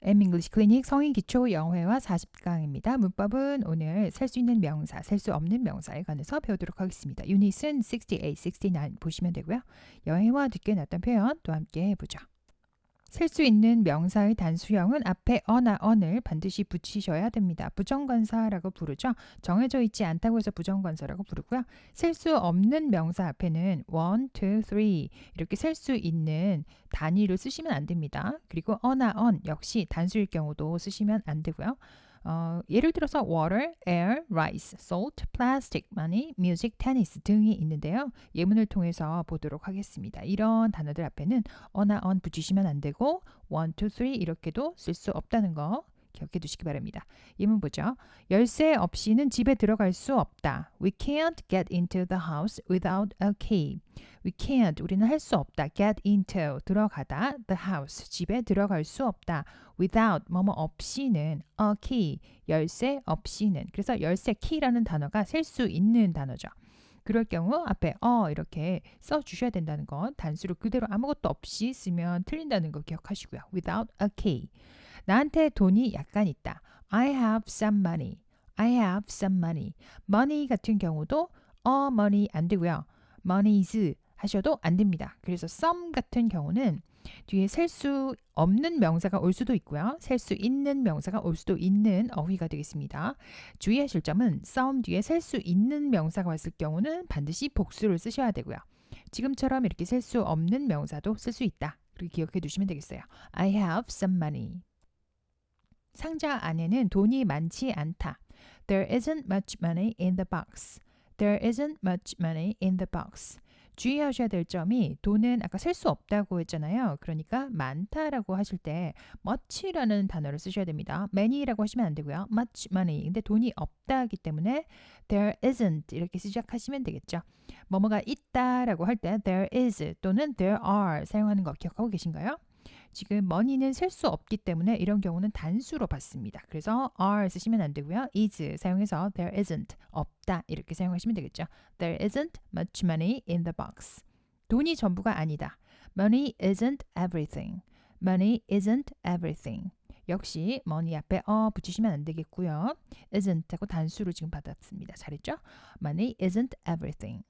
엠잉글리시 클리닉 성인 기초 영어회화 40강입니다. 문법은 오늘 셀 수 있는 명사, 셀 수 없는 명사에 관해서 배우도록 하겠습니다. 유닛은 68, 69 보시면 되고요. 영어회화 듣기에 나왔던 표현 또 함께 해보죠. 셀 수 있는 명사의 단수형은 앞에 어나 언을 반드시 붙이셔야 됩니다. 부정관사라고 부르죠. 정해져 있지 않다고 해서 부정관사라고 부르고요. 셀 수 없는 명사 앞에는 1, 2, 3 이렇게 셀 수 있는 단위를 쓰시면 안 됩니다. 그리고 어나 언 역시 단수일 경우도 쓰시면 안 되고요. 예를 들어서 water, air, rice, salt, plastic, money, music, tennis 등이 있는데요. 예문을 통해서 보도록 하겠습니다. 이런 단어들 앞에는 어나 언 붙이시면 안 되고 1, 2, 3 이렇게도 쓸 수 없다는 거 기억해 두시기 바랍니다. 예문 보죠. 열쇠 없이는 집에 들어갈 수 없다. We can't get into the house without a key. We can't, 우리는 할 수 없다. get into, 들어가다. the house, 집에 들어갈 수 없다. without, 뭐뭐 없이는 a key, 열쇠 없이는. 그래서 열쇠 key라는 단어가 셀 수 있는 단어죠. 그럴 경우 앞에 이렇게 써주셔야 된다는 거. 단수로 그대로 아무것도 없이 쓰면 틀린다는 거 기억하시고요. without a key. 나한테 돈이 약간 있다. I have some money. I have some money. money 같은 경우도 money 안 되고요. monies 하셔도 안 됩니다. 그래서 some 같은 경우는 뒤에 셀 수 없는 명사가 올 수도 있고요. 셀 수 있는 명사가 올 수도 있는 어휘가 되겠습니다. 주의하실 점은 some 뒤에 셀 수 있는 명사가 왔을 경우는 반드시 복수를 쓰셔야 되고요. 지금처럼 이렇게 셀 수 없는 명사도 쓸 수 있다. 그렇게 기억해 두시면 되겠어요. I have some money. 상자 안에는 돈이 많지 않다. There isn't much money in the box. There isn't much money in the box. 주의하셔야 될 점이 돈은 아까 셀 수 없다고 했잖아요. 그러니까 많다라고 하실 때 much라는 단어를 쓰셔야 됩니다. many라고 하시면 안 되고요. much money. 근데 돈이 없다 하기 때문에 there isn't 이렇게 시작하시면 되겠죠. 뭐뭐가 있다라고 할 때 there is 또는 there are 사용하는 거 기억하고 계신가요? 지금 money는 셀 수 없기 때문에 이런 경우는 단수로 받습니다. 그래서 are 쓰시면 안 되고요. is 사용해서 there isn't 없다 이렇게 사용하시면 되겠죠. There isn't much money in the box. 돈이 전부가 아니다. Money isn't everything. Money isn't everything. 역시 money 앞에 붙이시면 안 되겠고요. isn't 하고 단수로 지금 받았습니다. 잘했죠? Money isn't everything.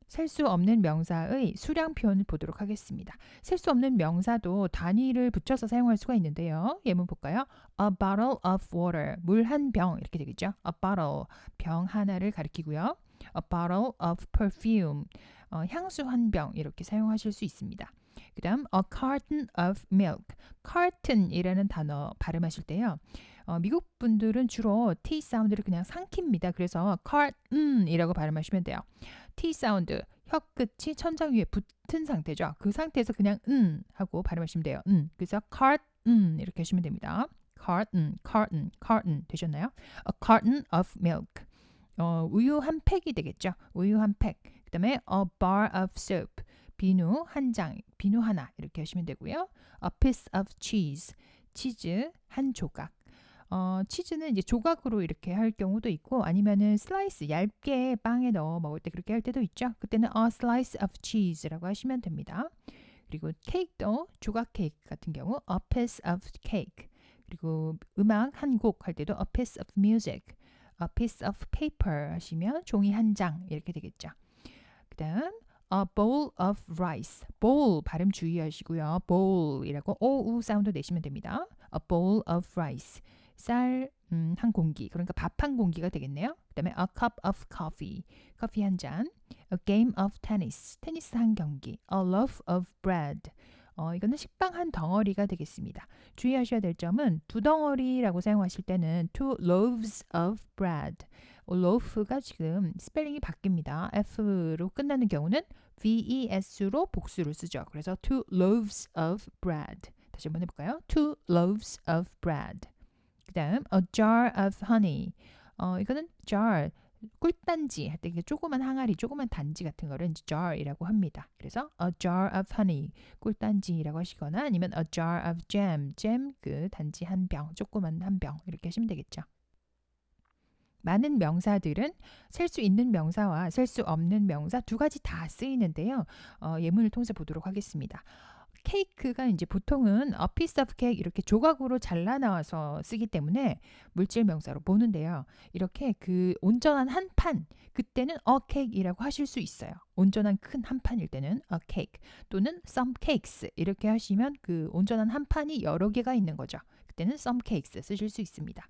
셀 수 없는 명사의 수량 표현을 보도록 하겠습니다. 셀 수 없는 명사도 단위를 붙여서 사용할 수가 있는데요. 예문 볼까요? A bottle of water. 물 한 병 이렇게 되겠죠. A bottle. 병 하나를 가리키고요. A bottle of perfume. 향수 한 병 이렇게 사용하실 수 있습니다. 그 다음 a carton of milk. carton이라는 단어 발음하실 때요. 미국 분들은 주로 T 사운드를 그냥 삼킵니다. 그래서 carton이라고 발음하시면 돼요. T 사운드, 혀 끝이 천장 위에 붙은 상태죠. 그 상태에서 그냥 하고 발음하시면 돼요. 그래서 carton 이렇게 하시면 됩니다. carton 되셨나요? A carton of milk. 우유 한 팩이 되겠죠. 우유 한 팩. 그 다음에 a bar of soap. 비누 한 장, 비누 하나 이렇게 하시면 되고요. A piece of cheese. 치즈 한 조각. 치즈는 이제 조각으로 이렇게 할 경우도 있고 아니면은 슬라이스 얇게 빵에 넣어 먹을 때 그렇게 할 때도 있죠. 그때는 a slice of cheese라고 하시면 됩니다. 그리고 케이크도 조각 케이크 같은 경우 a piece of cake. 그리고 음악 한 곡 할 때도 a piece of music. a piece of paper 하시면 종이 한 장 이렇게 되겠죠. 그다음 a bowl of rice. bowl 발음 주의하시고요. bowl이라고 오우 사운드 내시면 됩니다. a bowl of rice. 쌀 한 공기. 그러니까 밥 한 공기가 되겠네요. 그다음에 a cup of coffee. 커피 한 잔. a game of tennis. 테니스 한 경기. a loaf of bread. 이거는 식빵 한 덩어리가 되겠습니다. 주의하셔야 될 점은 두 덩어리라고 사용하실 때는 two loaves of bread. loaf가 지금 스펠링이 바뀝니다. F로 끝나는 경우는 VES로 복수를 쓰죠. 그래서 two loaves of bread. 다시 한번 해볼까요? two loaves of bread. 그 다음 a jar of honey. 이거는 jar. 꿀단지 할 때 조그만 항아리, 조그만 단지 같은 거를 jar이라고 합니다. 그래서 a jar of honey, 꿀단지라고 하시거나 아니면 a jar of jam, jam 그 단지 한 병, 조그만 한 병 이렇게 하시면 되겠죠. 많은 명사들은 셀 수 있는 명사와 셀 수 없는 명사 두 가지 다 쓰이는데요. 예문을 통해서 보도록 하겠습니다. 케이크가 이제 보통은 a piece of cake 이렇게 조각으로 잘라 나와서 쓰기 때문에 물질 명사로 보는데요. 이렇게 그 온전한 한 판, 그때는 a cake이라고 하실 수 있어요. 온전한 큰 한 판일 때는 a cake 또는 some cakes 이렇게 하시면 그 온전한 한 판이 여러 개가 있는 거죠. 그때는 some cakes 쓰실 수 있습니다.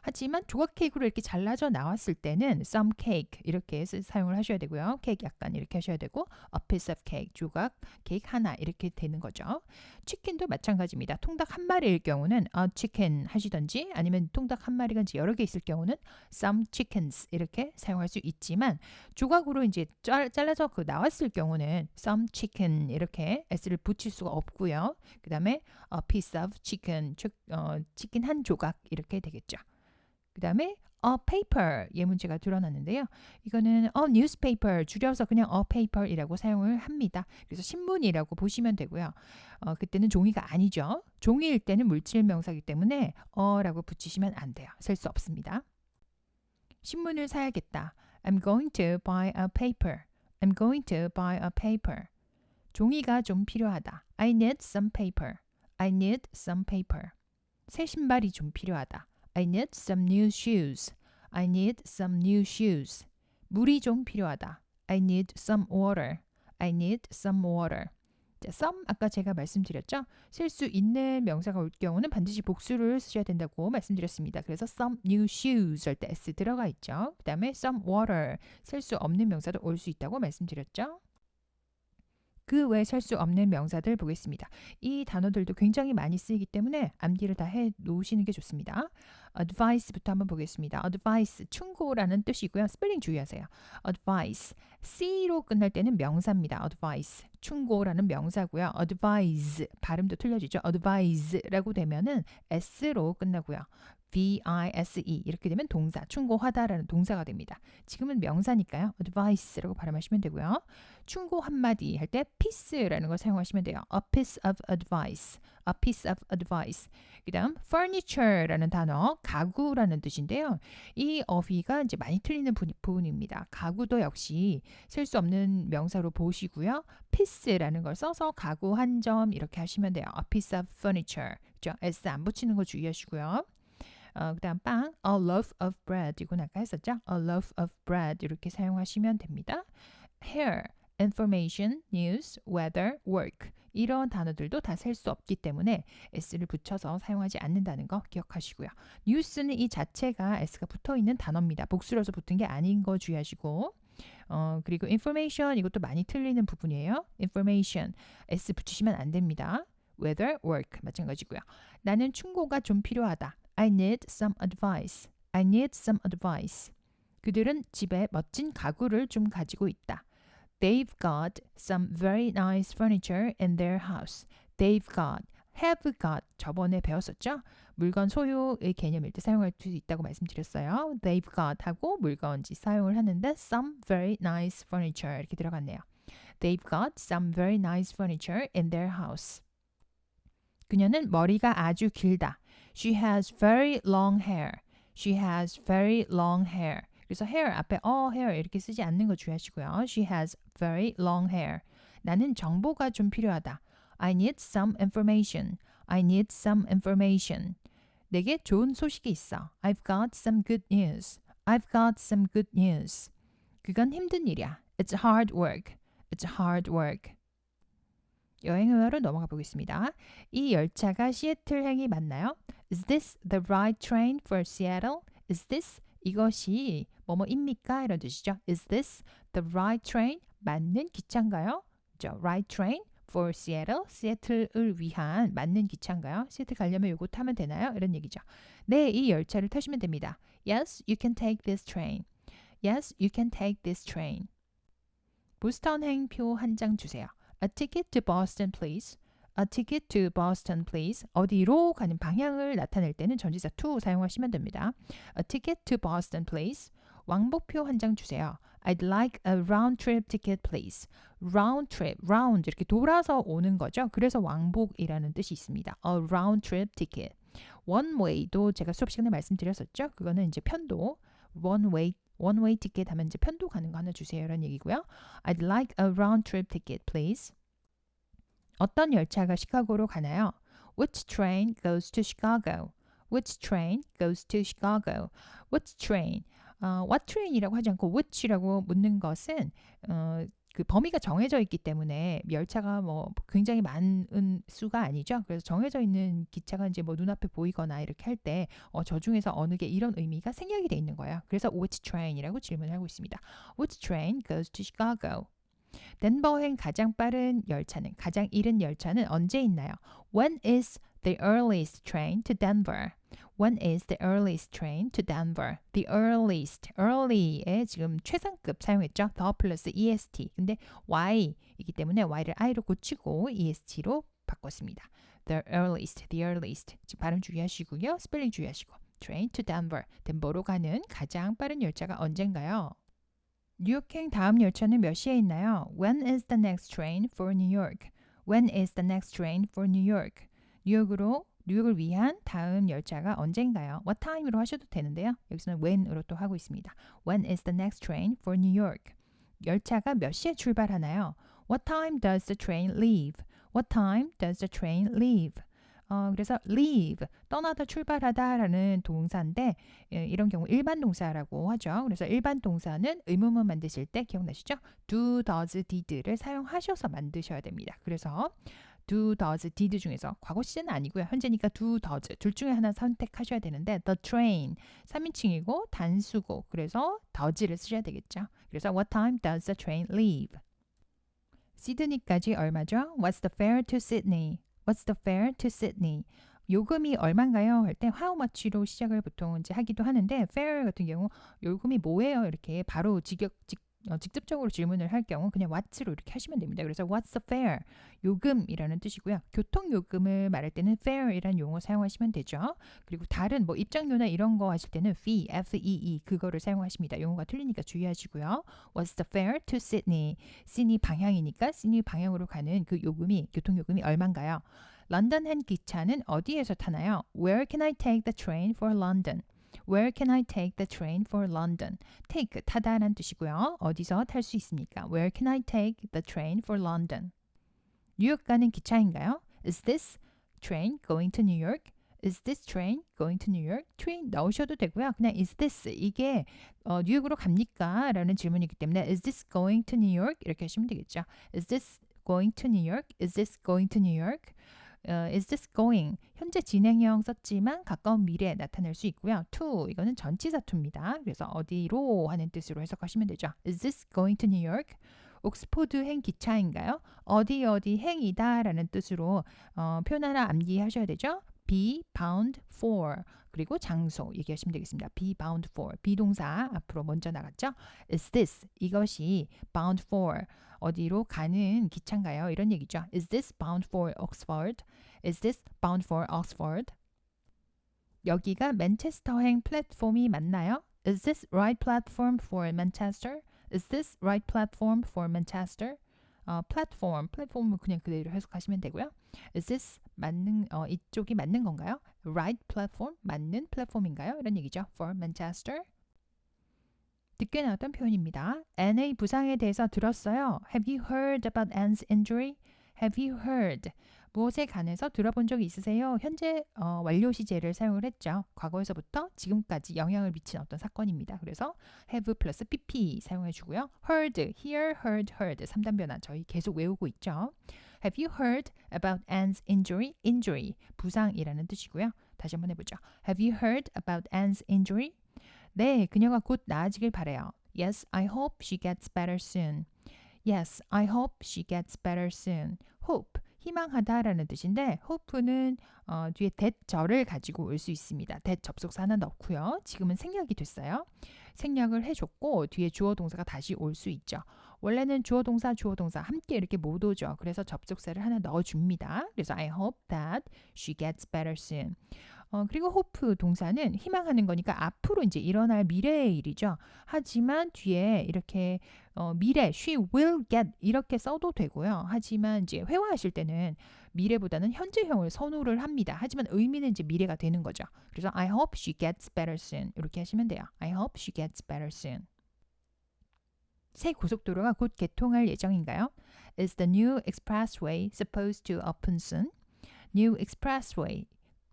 하지만 조각 케이크로 이렇게 잘라져 나왔을 때는 some cake 이렇게 사용을 하셔야 되고요. 케이크 약간 이렇게 하셔야 되고 a piece of cake 조각 케이크 하나 이렇게 되는 거죠. 치킨도 마찬가지입니다. 통닭 한 마리일 경우는 a chicken 하시던지 아니면 통닭 한 마리가 이제 여러 개 있을 경우는 some chickens 이렇게 사용할 수 있지만 조각으로 이제 잘라져 그 나왔을 경우는 some chicken 이렇게 s를 붙일 수가 없고요. 그 다음에 a piece of chicken 치킨 한 조각 이렇게 되겠죠. 그 다음에 a paper 예문체가 드러났는데요. 이거는 newspaper 줄여서 그냥 a paper이라고 사용을 합니다. 그래서 신문이라고 보시면 되고요. 그때는 종이가 아니죠. 종이일 때는 물질 명사이기 때문에 라고 붙이시면 안 돼요. 쓸 수 없습니다. 신문을 사야겠다. I'm going to buy a paper. I'm going to buy a paper. 종이가 좀 필요하다. I need some paper. I need some paper. 새 신발이 좀 필요하다. I need some new shoes. I need some new shoes. 물이 좀 필요하다. I need some water. I need some water. 자, some 아까 제가 말씀드렸죠. 쓸 수 있는 명사가 올 경우는 반드시 복수를 쓰셔야 된다고 말씀드렸습니다. 그래서 some new shoes 할 때 s 들어가 있죠. 그 다음에 some water 쓸 수 없는 명사도 올 수 있다고 말씀드렸죠. 그 외에 살 수 없는 명사들 보겠습니다. 이 단어들도 굉장히 많이 쓰이기 때문에 암기를 다 해 놓으시는 게 좋습니다. advice부터 한번 보겠습니다. advice, 충고라는 뜻이고요. 스펠링 주의하세요. advice, C로 끝날 때는 명사입니다. advice, 충고라는 명사고요. advise, 발음도 틀려지죠. advise라고 되면은 S로 끝나고요. vise 이렇게 되면 동사, 충고하다라는 동사가 됩니다. 지금은 명사니까요. advice라고 발음하시면 되고요. 충고 한마디 할 때 piece라는 걸 사용하시면 돼요. a piece of advice, a piece of advice. 그 다음 furniture라는 단어, 가구라는 뜻인데요. 이 어휘가 이제 많이 틀리는 부분입니다. 가구도 역시 쓸 수 없는 명사로 보시고요. piece라는 걸 써서 가구 한 점 이렇게 하시면 돼요. a piece of furniture. 그죠? S 안 붙이는 거 주의하시고요. 그 다음 빵, a loaf of bread 이건 아까 했었죠? a loaf of bread 이렇게 사용하시면 됩니다. hair, information, news, weather, work 이런 단어들도 다 셀 수 없기 때문에 s를 붙여서 사용하지 않는다는 거 기억하시고요. news는 이 자체가 s가 붙어있는 단어입니다. 복수로서 붙은 게 아닌 거 주의하시고 그리고 information 이것도 많이 틀리는 부분이에요. information, s 붙이시면 안 됩니다. weather, work 마찬가지고요. 나는 충고가 좀 필요하다. I need some advice. I need some advice. 그들은 집에 멋진 가구를 좀 가지고 있다. They've got some very nice furniture in their house. They've got, have got 저번에 배웠었죠? 물건 소유의 개념일 때 사용할 수 있다고 말씀드렸어요. They've got 하고 물건지 사용을 하는데 some very nice furniture 이렇게 들어갔네요. They've got some very nice furniture in their house. 그녀는 머리가 아주 길다. She has very long hair. She has very long hair. 그래서 hair 앞에 hair 이렇게 쓰지 않는 거 주의하시고요. She has very long hair. 나는 정보가 좀 필요하다. I need some information. I need some information. 내게 좋은 소식이 있어. I've got some good news. I've got some good news. 그건 힘든 일이야. It's hard work. It's hard work. 여행의화로 넘어가 보겠습니다. 이 열차가 시애틀행이 맞나요? Is this the right train for Seattle? Is this 이것이 뭐뭐입니까? 이런 뜻이죠. Is this the right train? 맞는 기차인가요? 그렇죠? Right train for Seattle. 시애틀을 위한 맞는 기차인가요? 시애틀 가려면 요거 타면 되나요? 이런 얘기죠. 네, 이 열차를 타시면 됩니다. Yes, you can take this train. Yes, you can take this train. 보스턴행 표 한 장 주세요. A ticket to Boston, please. A ticket to Boston, please. 어디로 가는 방향을 나타낼 때는 전치사 to 사용하시면 됩니다. A ticket to Boston, please. 왕복표 한 장 주세요. I'd like a round trip ticket, please. Round trip, round 이렇게 돌아서 오는 거죠. 그래서 왕복이라는 뜻이 있습니다. A round trip ticket. One way도 제가 수업 시간에 말씀드렸었죠. 그거는 이제 편도 one way ticket 하면 이제 편도 가는 거 하나 주세요라는 얘기고요. I'd like a round trip ticket, please. 어떤 열차가 시카고로 가나요? Which train goes to Chicago? Which train goes to Chicago? Which train? what train이라고 하지 않고 which라고 묻는 것은 그 범위가 정해져 있기 때문에 열차가 뭐 굉장히 많은 수가 아니죠. 그래서 정해져 있는 기차가 이제 뭐 눈앞에 보이거나 이렇게 할 때 저 중에서 어느 게 이런 의미가 생략이 돼 있는 거예요. 그래서 which train이라고 질문을 하고 있습니다. Which train goes to Chicago? 덴버행 가장 빠른 열차는 가장 이른 열차는 언제 있나요? When is the earliest train to Denver? When is the earliest train to Denver? The earliest, early에 지금 최상급 사용했죠. the 플러스 est. 근데 y이기 때문에 y를 i로 고치고 est로 바꿨습니다. The earliest, the earliest. 지금 발음 주의하시고요. 스펠링 주의하시고. Train to Denver. 덴버로 가는 가장 빠른 열차가 언젠가요? 뉴욕행 다음 열차는 몇 시에 있나요? When is the next train for New York? When is the next train for New York? 뉴욕을 위한 다음 열차가 언젠가요? What time으로 하셔도 되는데요. 여기서는 when으로 또 하고 있습니다. When is the next train for New York? 열차가 몇 시에 출발하나요? What time does the train leave? What time does the train leave? 그래서 leave, 떠나다 출발하다라는 동사인데 이런 경우 일반 동사라고 하죠. 그래서 일반 동사는 의문문 만드실 때 기억나시죠? do, does, did를 사용하셔서 만드셔야 됩니다. 그래서 do, does, did 중에서 과거 시제는 아니고요. 현재니까 do, does 둘 중에 하나 선택하셔야 되는데 the train 3인칭이고 단수고 그래서 does를 쓰셔야 되겠죠. 그래서 what time does the train leave? 시드니까지 얼마죠? What's the fare to Sydney? What's the fare to Sydney? 요금이 얼마인가요? 할 때 how much로 시작을 보통 이제 하기도 하는데 fare 같은 경우 요금이 뭐예요? 이렇게 바로 직접적으로 질문을 할 경우 그냥 what로 이렇게 하시면 됩니다. 그래서 what's the fare? 요금이라는 뜻이고요. 교통 요금을 말할 때는 fare이라는 용어 사용하시면 되죠. 그리고 다른 뭐 입장료나 이런 거 하실 때는 fee, fee 그거를 사용하십니다. 용어가 틀리니까 주의하시고요. What's the fare to Sydney? 시드니 방향이니까 시드니 방향으로 가는 그 요금이 교통 요금이 얼마인가요? 런던행 기차는 어디에서 타나요? Where can I take the train for London? Where can I take the train for London? take 타다라는 뜻이고요. 어디서 탈 수 있습니까? Where can I take the train for London? 뉴욕 가는 기차인가요? Is this train going to New York? Is this train going to New York? train 넣으셔도 되고요. 그냥 is this 이게 뉴욕으로 갑니까? 라는 질문이기 때문에 is this going to New York? 이렇게 하시면 되겠죠. Is this going to New York? Is this going to New York? is this going? 현재 진행형 썼지만 가까운 미래에 나타낼 수 있고요. to 이거는 전치사 to입니다. 그래서 어디로 하는 뜻으로 해석하시면 되죠. Is this going to New York? 옥스포드행 기차인가요? 어디 행이다 라는 뜻으로 표현 하나 암기하셔야 되죠. be bound for 그리고 장소 얘기하시면 되겠습니다. be bound for 비동사 앞으로 먼저 나갔죠. Is this 이것이 bound for 어디로 가는 기차인가요? 이런 얘기죠. Is this bound for Oxford? Is this bound for Oxford? 여기가 맨체스터행 플랫폼이 맞나요? Is this right platform for Manchester? Is this right platform for Manchester? 플랫폼은 그냥 그대로 해석하시면 되고요. Is this 이쪽이 맞는 건가요? Right platform, 맞는 플랫폼인가요? 이런 얘기죠. For Manchester. 늦게 나왔던 표현입니다. NA 부상에 대해서 들었어요. Have you heard about Anne's injury? Have you heard? 무엇에 관해서 들어본 적이 있으세요? 현재 완료 시제를 사용을 했죠. 과거에서부터 지금까지 영향을 미친 어떤 사건입니다. 그래서 have 플러스 pp 사용해 주고요. heard, hear, heard, heard 3단 변화 저희 계속 외우고 있죠. Have you heard about Anne's injury? injury, 부상이라는 뜻이고요. 다시 한번 해보죠. Have you heard about Anne's injury? 네, 그녀가 곧 나아지길 바래요. Yes, I hope she gets better soon. Yes, I hope she gets better soon. hope, 희망하다라는 뜻인데 hope는 뒤에 that절을 가지고 올 수 있습니다. that 접속사 하나 넣고요. 지금은 생략이 됐어요. 생략을 해줬고 뒤에 주어 동사가 다시 올 수 있죠. 원래는 주어 동사 함께 이렇게 못 오죠. 그래서 접속사를 하나 넣어줍니다. 그래서 I hope that she gets better soon. 그리고 hope 동사는 희망하는 거니까 앞으로 이제 일어날 미래의 일이죠. 하지만 뒤에 이렇게 미래, she will get 이렇게 써도 되고요. 하지만 이제 회화하실 때는 미래보다는 현재형을 선호를 합니다. 하지만 의미는 이제 미래가 되는 거죠. 그래서 I hope she gets better soon 이렇게 하시면 돼요. I hope she gets better soon. 새 고속도로가 곧 개통할 예정인가요? Is the new expressway supposed to open soon? New expressway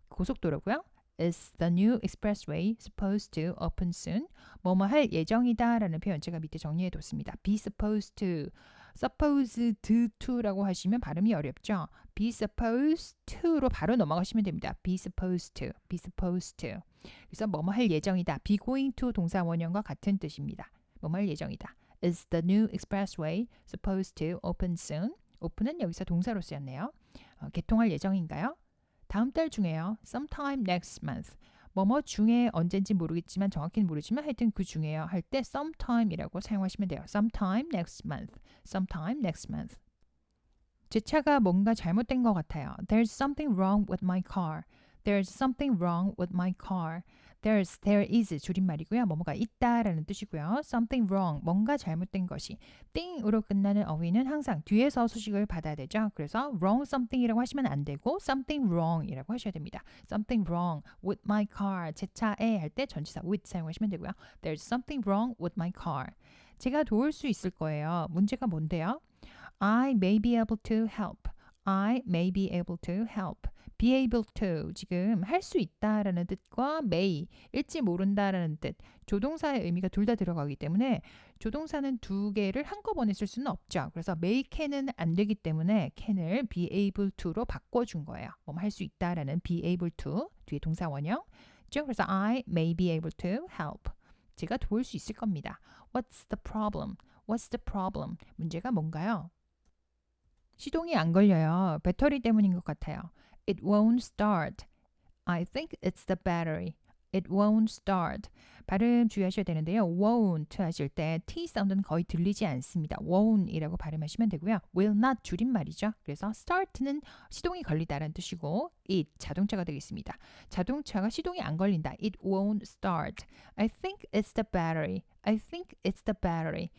고속도로고요. Is the new expressway supposed to open soon? 뭐뭐 할 예정이다 라는 표현 제가 밑에 정리해 뒀습니다. be supposed to, supposed to라고 하시면 발음이 어렵죠. be supposed to로 바로 넘어가시면 됩니다. be supposed to, be supposed to. 그래서 뭐뭐 할 예정이다. be going to 동사 원형과 같은 뜻입니다. 뭐뭐 할 예정이다. Is the new expressway supposed to open soon? open은 여기서 동사로 쓰였네요. 개통할 예정인가요? 다음 달 중에요. sometime next month. 뭐뭐 중에 언젠지 모르겠지만 정확히는 모르지만 하여튼 그 중에요. 할 때 sometime이라고 사용하시면 돼요. sometime next month. sometime next month. 제 차가 뭔가 잘못된 것 같아요. There's something wrong with my car. There's something wrong with my car. there is 줄임말이고요. 뭐뭐가 있다라는 뜻이고요. something wrong, 뭔가 잘못된 것이. thing으로 끝나는 어휘는 항상 뒤에서 수식을 받아야 되죠. 그래서 wrong something이라고 하시면 안 되고 something wrong이라고 하셔야 됩니다. something wrong with my car. 제 차에 할 때 전치사 with 사용하시면 되고요. There's something wrong with my car. 제가 도울 수 있을 거예요. 문제가 뭔데요? I may be able to help. I may be able to help. be able to 지금 할 수 있다라는 뜻과 may 일지 모른다라는 뜻 조동사의 의미가 둘 다 들어가기 때문에 조동사는 두 개를 한꺼번에 쓸 수는 없죠. 그래서 may can은 안 되기 때문에 can을 be able to로 바꿔준 거예요. 뭐 할 수 있다라는 be able to 뒤에 동사 원형 죠. 그래서 I may be able to help. 제가 도울 수 있을 겁니다. What's the problem? What's the problem? 문제가 뭔가요? 시동이 안 걸려요. 배터리 때문인 것 같아요. It won't start. I think it's the battery. It won't start. 발음 주의하셔야 되는데요. won't 하실 때 T 사운드는 거의 들리지 않습니다. won't이라고 발음하시면 되고요. will not 줄임말이죠. 그래서 start는 시동이 걸리다라는 뜻이고 it 자동차가 되겠습니다. 자동차가 시동이 안 걸린다. It won't start. I think it's the battery. I think it's the battery.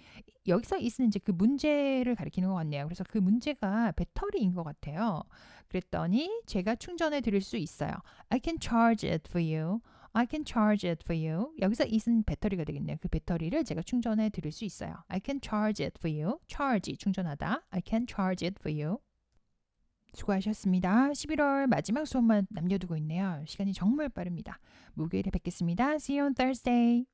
여기서 it은 이제 그 문제를 가리키는 것 같네요. 그래서 그 문제가 배터리인 것 같아요. 그랬더니 제가 충전해 드릴 수 있어요. I can charge it for you. I can charge it for you. 여기서 it은 배터리가 되겠네요. 그 배터리를 제가 충전해 드릴 수 있어요. I can charge it for you. charge, 충전하다. I can charge it for you. 수고하셨습니다. 11월 마지막 수업만 남겨두고 있네요. 시간이 정말 빠릅니다. 목요일에 뵙겠습니다. See you on Thursday.